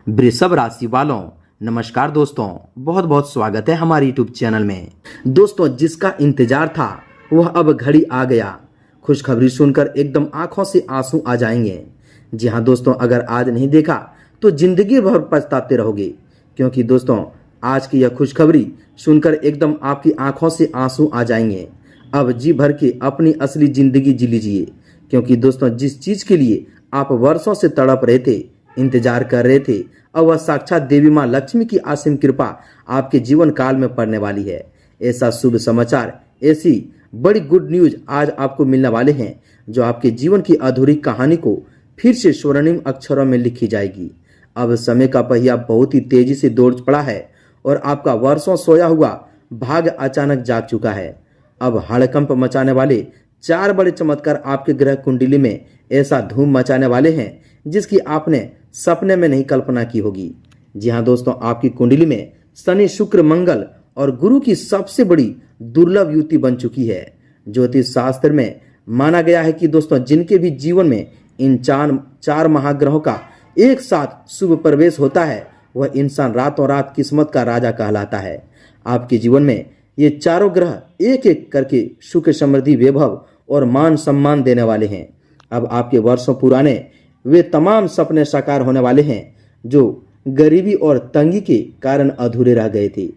वृषभ राशि वालों, नमस्कार दोस्तों, बहुत बहुत स्वागत है हमारे यूट्यूब चैनल में। दोस्तों, जिसका इंतजार था वह अब घड़ी आ गया। खुशखबरी सुनकर एकदम आंखों से आंसू आ जाएंगे। जी हाँ दोस्तों, अगर आज नहीं देखा तो जिंदगी भर पछताते रहोगे, क्योंकि दोस्तों आज की यह खुशखबरी सुनकर एकदम आपकी आंखों से आंसू आ जाएंगे। अब जी भर के अपनी असली जिंदगी जी लीजिए, क्योंकि दोस्तों जिस चीज के लिए आप वर्षों से तड़प रहे थे, इंतजार कर रहे थे, अब वह साक्षात देवी माँ लक्ष्मी की असीम कृपा आपके जीवन काल में पड़ने वाली है। ऐसा शुभ समाचार, ऐसी बड़ी गुड न्यूज आज आपको मिलने वाले हैं, जो आपके जीवन की अधूरी कहानी को फिर से स्वर्णिम अक्षरों में लिखी जाएगी। अब समय का पहिया बहुत ही तेजी से दौड़ पड़ा है और आपका वर्षों सोया हुआ भाग्य अचानक जाग चुका है। अब हड़कंप मचाने वाले 4 बड़े चमत्कार आपके ग्रह कुंडली में ऐसा धूम मचाने वाले हैं जिसकी आपने सपने में नहीं कल्पना की होगी। जी हाँ दोस्तों, आपकी कुंडली में शनि, शुक्र, मंगल और गुरु की सबसे बड़ी दुर्लभ युति बन चुकी है। ज्योतिष शास्त्र में माना गया है कि दोस्तों जिनके भी जीवन में इन चार महाग्रहों का एक साथ शुभ प्रवेश होता है, वह इंसान रातों रात किस्मत का राजा कहलाता है। आपके जीवन में ये चारों ग्रह एक एक करके सुख, समृद्धि, वैभव और मान सम्मान देने वाले हैं। अब आपके वर्षों पुराने वे तमाम सपने साकार होने वाले हैं जो गरीबी और तंगी के कारण अधूरे रह गए थे।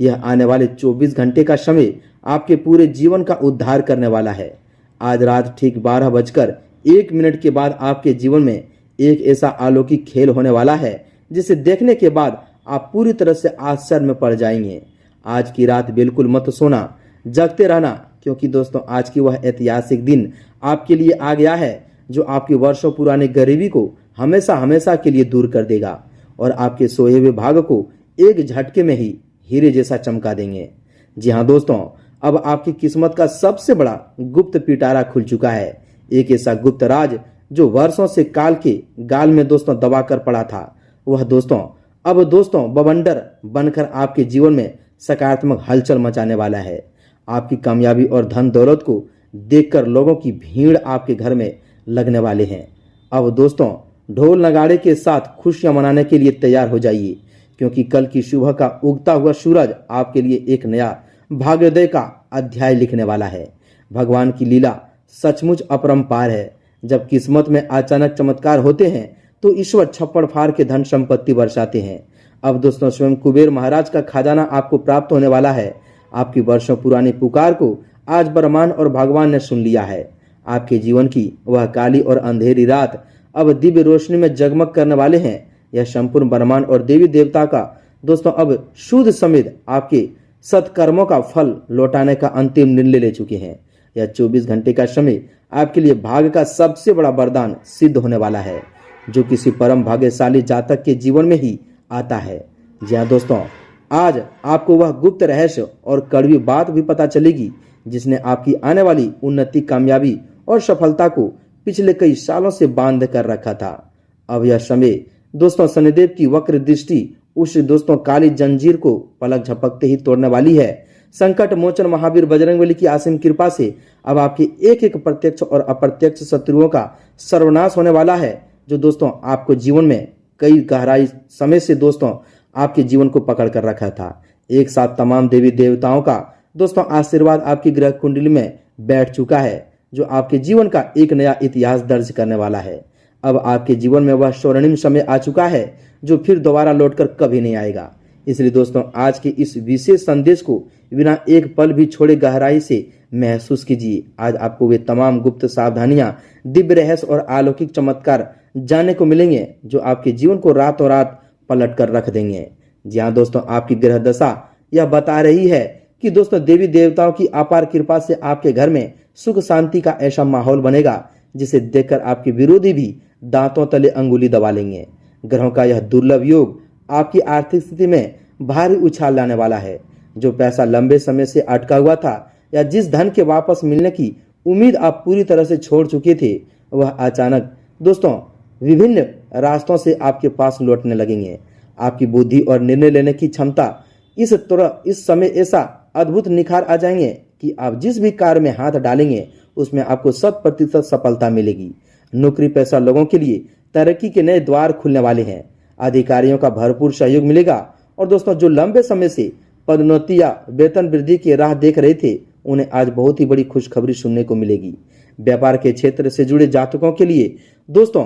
यह आने वाले 24 घंटे का समय आपके पूरे जीवन का उद्धार करने वाला है। आज रात ठीक 12:01 के बाद आपके जीवन में एक ऐसा अलौकिक खेल होने वाला है जिसे देखने के बाद आप पूरी तरह से आश्चर्य में पड़ जाएंगे। आज की रात बिल्कुल मत सोना, जगते रहना, क्योंकि दोस्तों आज की वह ऐतिहासिक दिन आपके लिए आ गया है जो आपकी वर्षों पुराने गरीबी को हमेशा हमेशा के लिए दूर कर देगा और आपके सोए हुए भाग्य को एक झटके में ही हीरे जैसा चमका देंगे। जी हाँ दोस्तों, अब आपकी किस्मत का सबसे बड़ा गुप्त पिटारा खुल चुका है। एक ऐसा गुप्त राज जो वर्षों से काल के गाल में दोस्तों दबा कर पड़ा था, वह दोस्तों अब बवंडर बनकर आपके जीवन में सकारात्मक हलचल मचाने वाला है। आपकी कामयाबी और धन दौलत को देखकर लोगों की भीड़ आपके घर में लगने वाले हैं। अब दोस्तों ढोल नगाड़े के साथ खुशियां मनाने के लिए तैयार हो जाइए, क्योंकि कल की सुबह का उगता हुआ सूरज आपके लिए एक नया भाग्योदय का अध्याय लिखने वाला है। भगवान की लीला सचमुच अपरंपार है। जब किस्मत में अचानक चमत्कार होते हैं तो ईश्वर छप्पड़ फाड़ के धन संपत्ति बरसाते हैं। अब दोस्तों स्वयं कुबेर महाराज का खजाना आपको प्राप्त होने वाला है। आपकी वर्षों पुरानी पुकार को आज ब्रह्मांड और भगवान ने सुन लिया है। आपके जीवन की वह काली और अंधेरी रात अब दिव्य रोशनी में जगमग करने वाले हैं। यह संपूर्ण ब्रह्मांड और देवी देवता का दोस्तों अब शुद्ध समेत आपके सत्कर्मों का फल लौटाने का अंतिम निर्णय ले चुके हैं। यह 24 घंटे का समय आपके लिए भाग्य का सबसे बड़ा वरदान सिद्ध होने वाला है, जो किसी परम भाग्यशाली जातक के जीवन में ही आता है। जी हाँ दोस्तों, आज आपको वह गुप्त रहस्य और कड़वी बात भी पता चलेगी जिसने आपकी आने वाली उन्नति, कामयाबी और सफलता को पिछले कई सालों से बांध कर रखा था। अब यह समय दोस्तों शनिदेव की वक्र दृष्टि उस दोस्तों काली जंजीर को पलक झपकते ही तोड़ने वाली है। संकट मोचन महावीर बजरंगबली की असीम कृपा से अब आपके एक एक प्रत्यक्ष और अप्रत्यक्ष शत्रुओं का सर्वनाश होने वाला है, जो दोस्तों आपको जीवन में कई गहराई समय से दोस्तों आपके जीवन को पकड़ कर रखा था। एक साथ तमाम देवी देवताओं का दोस्तों आशीर्वाद आपकी ग्रह कुंडली में बैठ चुका है, जो आपके जीवन का एक नया इतिहास दर्ज करने वाला है। अब आपके जीवन में वह स्वर्णिम समय आ चुका है जो फिर दोबारा लौटकर कभी नहीं आएगा। इसलिए दोस्तों आज के इस विशेष संदेश को बिना एक पल भी छोड़े गहराई से महसूस कीजिए। आज आपको वे तमाम गुप्त सावधानियां, दिव्य रहस्य और अलौकिक चमत्कार जानने को मिलेंगे जो आपके जीवन को रातों रात पलट कर रख देंगे। जी हाँ दोस्तों, आपकी ग्रह दशा यह बता रही है कि दोस्तों देवी देवताओं की अपार कृपा से आपके घर में सुख शांति का ऐसा माहौल बनेगा जिसे देखकर आपके विरोधी भी दांतों तले अंगुली दबा लेंगे। ग्रहों का यह दुर्लभ योग आपकी आर्थिक स्थिति में भारी उछाल लाने वाला है। जो पैसा लंबे समय से अटका हुआ था या जिस धन के वापस मिलने की उम्मीद आप पूरी तरह से छोड़ चुके थे, वह अचानक दोस्तों विभिन्न रास्तों से आपके पास लौटने लगेंगे। आपकी बुद्धि और निर्णय लेने की क्षमता इस समय ऐसा अद्भुत निखार आ जाएंगे कि आप जिस भी कार्य में हाथ डालेंगे उसमें आपको 100% सफलता मिलेगी। नौकरी पेशा लोगों के लिए तरक्की के नए द्वार खुलने वाले हैं। अधिकारियों का भरपूर सहयोग मिलेगा। और दोस्तों जो लंबे समय से पदोन्नति या वेतन वृद्धि की राह देख रहे थे, उन्हें आज बहुत ही बड़ी खुशखबरी सुनने को मिलेगी। व्यापार के क्षेत्र से जुड़े जातकों के लिए दोस्तों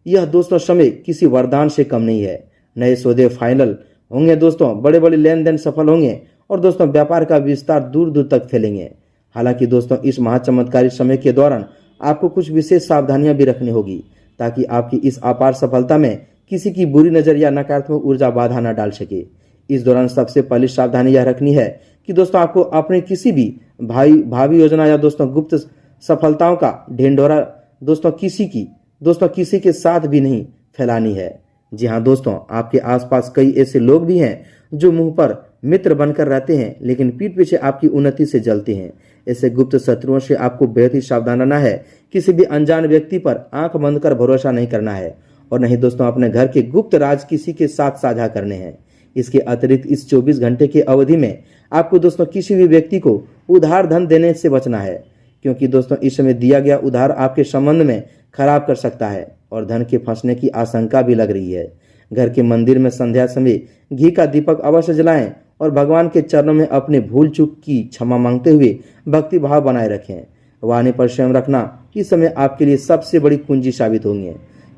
यह समय किसी वरदान से कम नहीं है। नए सौदे फाइनल होंगे दोस्तों, बड़े बड़े लेन देन सफल होंगे और दोस्तों व्यापार का विस्तार दूर दूर तक फैलेंगे। हालांकि दोस्तों इस महाचमत्कारी समय के दौरान आपको कुछ विशेष सावधानियां भी रखनी होगी, ताकि आपकी इस अपार सफलता में किसी की बुरी नजर या नकारात्मक ऊर्जा बाधा न डाल सके। इस दौरान सबसे पहली सावधानी यह रखनी है कि दोस्तों आपको अपने किसी भी भावी योजना या दोस्तों गुप्त सफलताओं का ढिंढोरा दोस्तों किसी के साथ भी नहीं फैलानी है। जी हाँ दोस्तों, आपके आसपास कई ऐसे लोग भी हैं जो मुंह पर मित्र बनकर रहते हैं, लेकिन पीठ पीछे आपकी उन्नति से जलते हैं। ऐसे गुप्त शत्रुओं से आपको बेहद ही सावधान रहना है। किसी भी अनजान व्यक्ति पर आंख बंद कर भरोसा नहीं करना है और नहीं दोस्तों अपने घर के गुप्त राज किसी के साथ साझा करने हैं। इसके अतिरिक्त इस 24 घंटे की अवधि में आपको दोस्तों किसी भी व्यक्ति को उधार धन देने से बचना है, क्योंकि दोस्तों इस समय दिया गया उधार आपके संबंध में खराब कर सकता है और धन के फंसने की आशंका भी लग रही है। घर के मंदिर में संध्या समय घी का दीपक अवश्य जलाएं और भगवान के चरणों में अपने भूल चूक की क्षमा मांगते हुए भक्ति भाव बनाए रखें। वाणी पर स्वयं रखना इस समय आपके लिए सबसे बड़ी कुंजी साबित होंगे।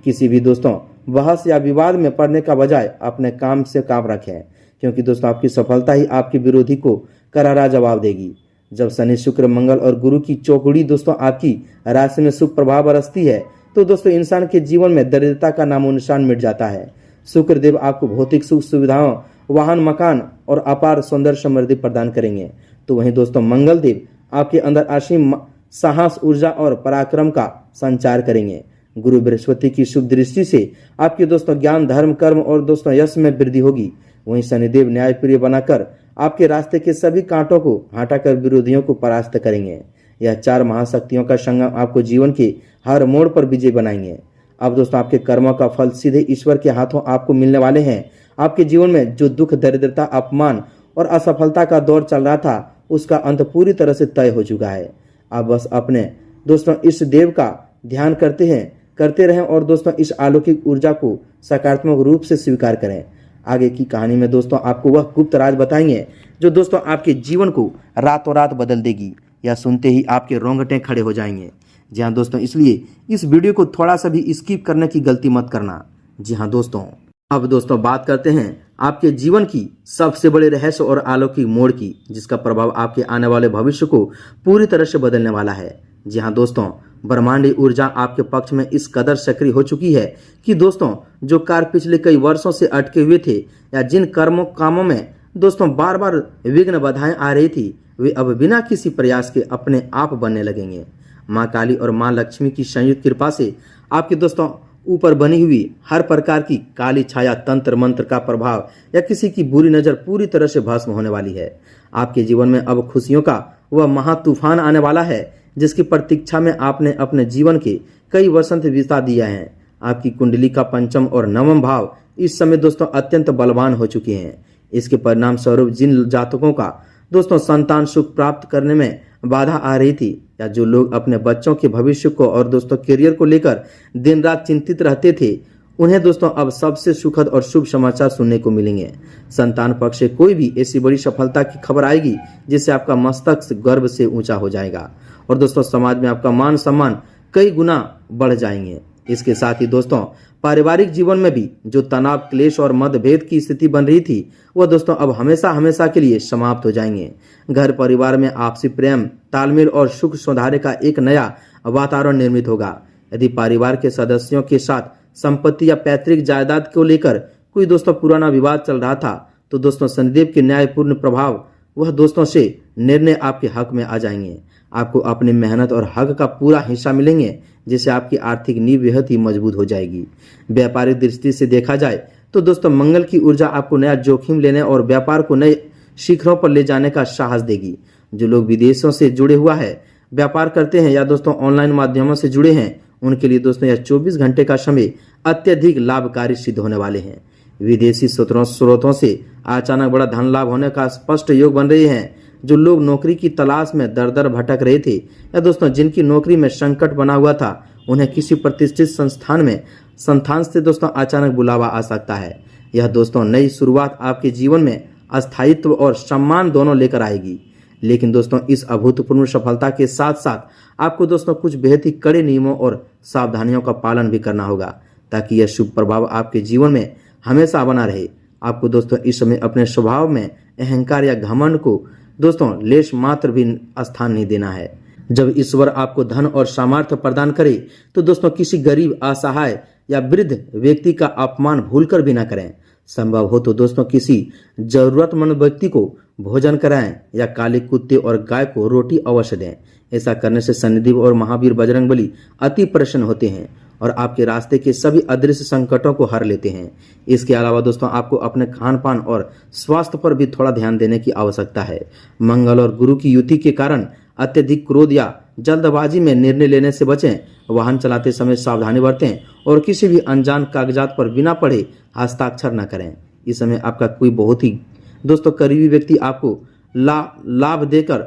किसी भी दोस्तों बहस या विवाद में पड़ने का बजाय अपने काम से काम रखें, क्योंकि दोस्तों आपकी सफलता ही आपके विरोधी को करारा जवाब देगी। जब शनि शुक्र मंगल और गुरु की चौकड़ी दोस्तों आपकी राशि में शुभ प्रभाव बरसती है, तो दोस्तों इंसान के जीवन में दरिद्रता का नामो निशान मिट जाता है। शुक्र देव आपको भौतिक सुख सुविधाओं, वाहन, मकान और अपार सौंदर्य समृद्धि प्रदान करेंगे। तो वहीं दोस्तों मंगल देव आपके अंदर असीम साहस, ऊर्जा और पराक्रम का संचार करेंगे। गुरु बृहस्पति की शुभ दृष्टि से आपके दोस्तों ज्ञान, धर्म, कर्म और दोस्तों यश में वृद्धि होगी। वहीं शनिदेव न्यायप्रिय बनाकर आपके रास्ते के सभी कांटों को हटाकर विरोधियों को परास्त करेंगे। यह 4 महाशक्तियों का संगम आपको जीवन के हर मोड़ पर विजय बनाएंगे। अब दोस्तों आपके कर्मों का फल सीधे ईश्वर के हाथों आपको मिलने वाले हैं। आपके जीवन में जो दुख, दरिद्रता, अपमान और असफलता का दौर चल रहा था, उसका अंत पूरी तरह से तय हो चुका है। आप बस अपने दोस्तों इस देव का ध्यान करते रहें और दोस्तों इस अलौकिक ऊर्जा को सकारात्मक रूप से स्वीकार करें। आगे की कहानी में दोस्तों आपको वह गुप्त राज बताएंगे जो दोस्तों आपके जीवन को रातों रात बदल देगी। या सुनते ही आपके रोंगटे खड़े हो जाएंगे। जी हाँ दोस्तों, इसलिए इस वीडियो को थोड़ा सा भी स्किप करने की गलती मत करना। जी हाँ दोस्तों, अब दोस्तों बात करते हैं आपके जीवन की सबसे बड़े रहस्य और अलौकिक मोड़ की, जिसका प्रभाव आपके आने वाले भविष्य को पूरी तरह से बदलने वाला है। जी हाँ दोस्तों, ब्रह्मांडीय ऊर्जा आपके पक्ष में इस कदर सक्रिय हो चुकी है कि दोस्तों जो कार्य पिछले कई वर्षों से अटके हुए थे या जिन कामों में दोस्तों बार बार विघ्न बाधाएं आ रही थी, वे अब बिना किसी प्रयास के अपने आप बनने लगेंगे। माँ काली और माँ लक्ष्मी की संयुक्त कृपा से आपके दोस्तों ऊपर बनी हुई हर प्रकार की काली छाया, तंत्र मंत्र का प्रभाव या किसी की बुरी नजर पूरी तरह से भस्म होने वाली है। आपके जीवन में अब खुशियों का वह महा तूफान आने वाला है, जिसकी प्रतीक्षा में आपने अपने जीवन के कई वसंत बिता दिया है। आपकी कुंडली का पंचम और नवम भाव इस समय दोस्तों अत्यंत बलवान हो चुके हैं। इसके परिणाम स्वरूप जिन जातकों का दोस्तों संतान सुख प्राप्त करने में बाधा आ रही थी, या जो लोग अपने बच्चों के भविष्य को और दोस्तों करियर को लेकर दिन रात चिंतित रहते थे, उन्हें दोस्तों अब सबसे सुखद और शुभ समाचार सुनने को मिलेंगे। संतान पक्ष से कोई भी ऐसी बड़ी सफलता की खबर आएगी जिससे आपका मस्तक गर्व से ऊंचा हो जाएगा और दोस्तों समाज में आपका मान सम्मान कई गुना बढ़ जाएंगे। इसके साथ ही दोस्तों पारिवारिक जीवन में भी जो तनाव, क्लेश और मतभेद की स्थिति बन रही थी, वह दोस्तों अब हमेशा के लिए समाप्त हो जाएंगे। घर परिवार में आपसी प्रेम, तालमेल और सुख सुधारे का एक नया वातावरण निर्मित होगा। यदि परिवार के सदस्यों के साथ संपत्ति या पैतृक जायदाद को लेकर कोई दोस्तों पुराना विवाद चल रहा था, तो दोस्तों शनिदेव के न्यायपूर्ण प्रभाव वह दोस्तों से निर्णय आपके हक में आ जाएंगे। आपको अपनी मेहनत और हक का पूरा हिस्सा मिलेंगे, जिससे आपकी आर्थिक नींव बेहद ही मजबूत हो जाएगी। व्यापारिक दृष्टि से देखा जाए तो दोस्तों मंगल की ऊर्जा आपको नया जोखिम लेने और व्यापार को नए शिखरों पर ले जाने का साहस देगी। जो लोग विदेशों से जुड़े हुआ है, व्यापार करते हैं या दोस्तों ऑनलाइन माध्यमों से जुड़े हैं, उनके लिए दोस्तों यह 24 घंटे का समय अत्यधिक लाभकारी सिद्ध होने वाले हैं। विदेशी स्रोतों से अचानक बड़ा धन लाभ होने का स्पष्ट योग बन रहे हैं। जो लोग नौकरी की तलाश में दर दर भटक रहे थे या दोस्तों जिनकी नौकरी में संकट बना हुआ था, उन्हें किसी प्रतिष्ठित संस्थान से दोस्तों अचानक बुलावा आ सकता है। यह दोस्तों नई शुरुआत आपके जीवन में स्थायित्व और सम्मान दोनों लेकर आएगी। लेकिन दोस्तों इस अभूतपूर्व सफलता के साथ साथ आपको दोस्तों कुछ बेहद ही कड़े नियमों और सावधानियों का पालन भी करना होगा, ताकि यह शुभ प्रभाव आपके जीवन में हमेशा बना रहे। आपको दोस्तों इस समय अपने स्वभाव में अहंकार या घमंड को दोस्तों लेश मात्र भी स्थान नहीं देना है। जब ईश्वर आपको धन और सामर्थ्य प्रदान करे तो दोस्तों किसी गरीब, असहाय या वृद्ध व्यक्ति का अपमान भूलकर भी ना करें। संभव हो तो दोस्तों किसी जरूरतमंद व्यक्ति को भोजन कराएं या काले कुत्ते और गाय को रोटी अवश्य दें। ऐसा करने से शनिदेव और महावीर बजरंगबली अति प्रसन्न होते हैं और आपके रास्ते के सभी अदृश्य संकटों को हर लेते हैं। इसके अलावा दोस्तों आपको अपने खान पान और स्वास्थ्य पर भी थोड़ा ध्यान देने की आवश्यकता है। मंगल और गुरु की युति के कारण अत्यधिक क्रोध या जल्दबाजी में निर्णय लेने से बचें। वाहन चलाते समय सावधानी बरतें और किसी भी अनजान कागजात पर बिना पढ़े हस्ताक्षर न करें। इस समय आपका कोई बहुत ही दोस्तों करीबी व्यक्ति आपको लाभ देकर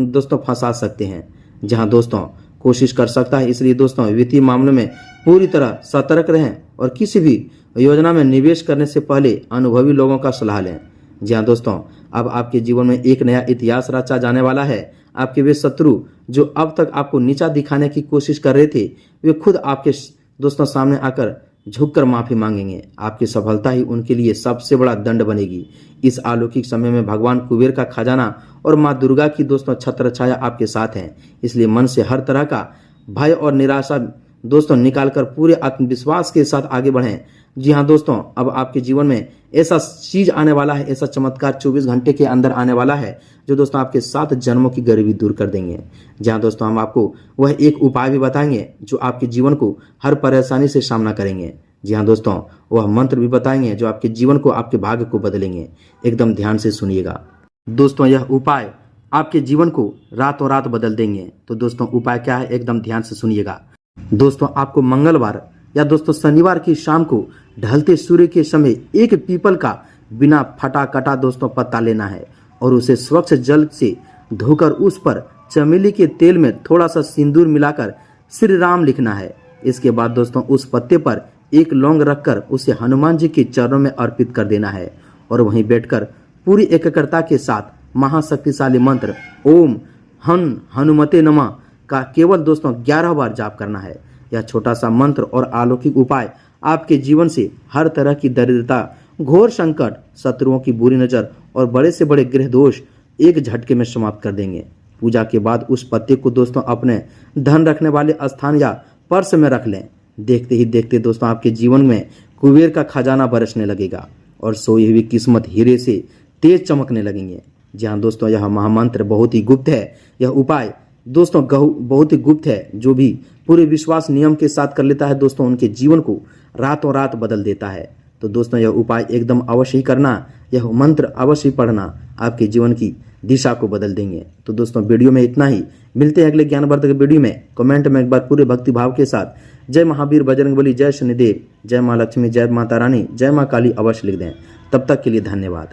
दोस्तों फंसा सकते हैं, जहां दोस्तों कोशिश कर सकता है। इसलिए दोस्तों वित्तीय मामलों में पूरी तरह सतर्क रहें और किसी भी योजना में निवेश करने से पहले अनुभवी लोगों का सलाह लें। जी हाँ दोस्तों, अब आपके जीवन में एक नया इतिहास रचा जाने वाला है। आपके वे शत्रु जो अब तक आपको नीचा दिखाने की कोशिश कर रहे थे, वे खुद आपके दोस्तों सामने आकर झुककर माफी मांगेंगे। आपकी सफलता ही उनके लिए सबसे बड़ा दंड बनेगी। इस अलौकिक समय में भगवान कुबेर का खजाना और माँ दुर्गा की दोस्तों छत्र छाया आपके साथ है। इसलिए मन से हर तरह का भय और निराशा दोस्तों निकालकर पूरे आत्मविश्वास के साथ आगे बढ़ें। जी हाँ दोस्तों, अब आपके जीवन में ऐसा चीज आने वाला है, ऐसा चमत्कार 24 घंटे के अंदर आने वाला है जो दोस्तों आपके 7 जन्मों की गरीबी दूर कर देंगे। जहाँ दोस्तों हम आपको वह एक उपाय भी बताएंगे जो आपके जीवन को हर परेशानी से सामना करेंगे। जी हाँ दोस्तों, वह मंत्र भी बताएंगे जो आपके जीवन को, आपके भाग्य को बदलेंगे। एकदम ध्यान से सुनिएगा दोस्तों, यह उपाय आपके जीवन को रातों रात बदल देंगे। तो दोस्तों उपाय क्या है, एकदम ध्यान से सुनिएगा। दोस्तों आपको मंगलवार या दोस्तों शनिवार की शाम को ढलते सूर्य के समय एक पीपल का बिना फटा कटा दोस्तों पत्ता लेना है और उसे स्वच्छ जल से धोकर उस पर चमेली के तेल में थोड़ा सा सिंदूर मिलाकर श्री राम लिखना है। इसके बाद दोस्तों उस पत्ते पर एक लौंग रखकर उसे हनुमान जी के चरणों में अर्पित कर देना है और वहीं बैठकर पूरी एकाग्रता के साथ महाशक्तिशाली मंत्र ओम हनुमते नमः का केवल दोस्तों 11 बार जाप करना है। यह छोटा सा मंत्र और अलौकिक उपाय आपके जीवन से हर तरह की दरिद्रता, घोर संकट, शत्रुओं की बुरी नजर और बड़े से बड़े ग्रह दोष एक झटके में समाप्त कर देंगे। पूजा के बाद उस पत्ते को दोस्तों अपने धन रखने वाले स्थान या पर्स में रख लें। देखते ही देखते दोस्तों आपके जीवन में कुबेर का खजाना बरसने लगेगा और सोई हुई किस्मत हीरे से तेज चमकने लगेंगे। जहाँ दोस्तों यह महामंत्र बहुत ही गुप्त है। यह उपाय दोस्तों बहुत ही गुप्त है। जो भी पूरे विश्वास नियम के साथ कर लेता है दोस्तों उनके जीवन को रातों रात बदल देता है। तो दोस्तों यह उपाय एकदम अवश्य ही करना, यह मंत्र अवश्य ही पढ़ना, आपके जीवन की दिशा को बदल देंगे। तो दोस्तों वीडियो में इतना ही। मिलते हैं अगले ज्ञानवर्धक वीडियो में। कमेंट में एक बार पूरे भक्ति भाव के साथ जय महावीर बजरंगबली, जय शनिदेव, जय माँ लक्ष्मी, जय माता रानी, जय माँ काली अवश्य लिख दें। तब तक के लिए धन्यवाद।